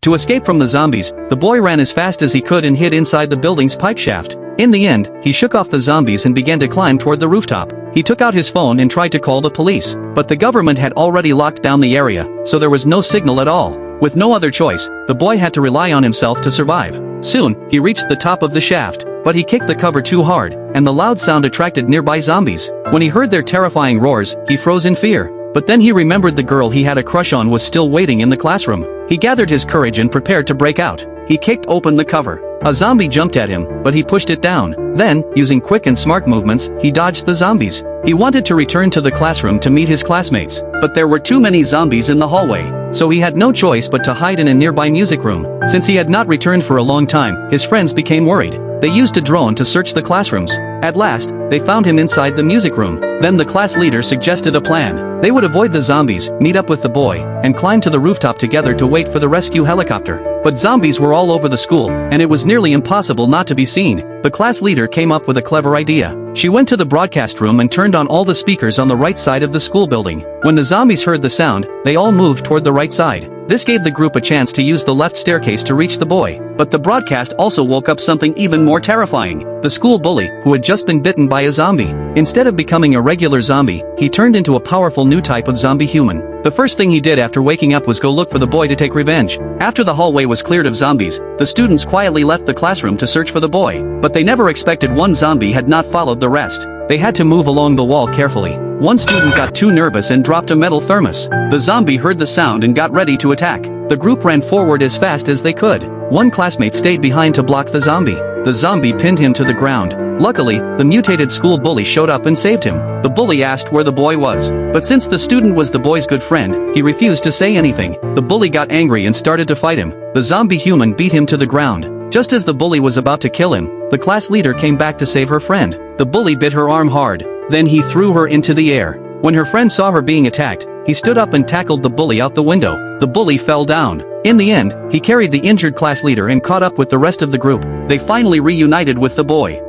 To escape from the zombies, the boy ran as fast as he could and hid inside the building's pipe shaft. In the end, he shook off the zombies and began to climb toward the rooftop. He took out his phone and tried to call the police, but the government had already locked down the area, so there was no signal at all. With no other choice, the boy had to rely on himself to survive. Soon, he reached the top of the shaft, but he kicked the cover too hard, and the loud sound attracted nearby zombies. When he heard their terrifying roars, he froze in fear. But then he remembered the girl he had a crush on was still waiting in the classroom. He gathered his courage and prepared to break out. He kicked open the cover. A zombie jumped at him, but he pushed it down. Then, using quick and smart movements, he dodged the zombies. He wanted to return to the classroom to meet his classmates, but there were too many zombies in the hallway, so he had no choice but to hide in a nearby music room. Since he had not returned for a long time, his friends became worried. They used a drone to search the classrooms. At last, they found him inside the music room. Then the class leader suggested a plan. They would avoid the zombies, meet up with the boy, and climb to the rooftop together to wait for the rescue helicopter. But zombies were all over the school, and it was nearly impossible not to be seen. The class leader came up with a clever idea. She went to the broadcast room and turned on all the speakers on the right side of the school building. When the zombies heard the sound, they all moved toward the right side. This gave the group a chance to use the left staircase to reach the boy. But the broadcast also woke up something even more terrifying. The school bully, who had just been bitten by a zombie. Instead of becoming a regular zombie, he turned into a powerful new type of zombie human. The first thing he did after waking up was go look for the boy to take revenge. After the hallway was cleared of zombies, the students quietly left the classroom to search for the boy. But they never expected one zombie had not followed the rest. They had to move along the wall carefully. One student got too nervous and dropped a metal thermos. The zombie heard the sound and got ready to attack. The group ran forward as fast as they could. One classmate stayed behind to block the zombie. The zombie pinned him to the ground. Luckily, the mutated school bully showed up and saved him. The bully asked where the boy was, but since the student was the boy's good friend, he refused to say anything. The bully got angry and started to fight him. The zombie human beat him to the ground. Just as the bully was about to kill him, the class leader came back to save her friend. The bully bit her arm hard. Then he threw her into the air. When her friend saw her being attacked, he stood up and tackled the bully out the window. The bully fell down. In the end, he carried the injured class leader and caught up with the rest of the group. They finally reunited with the boy.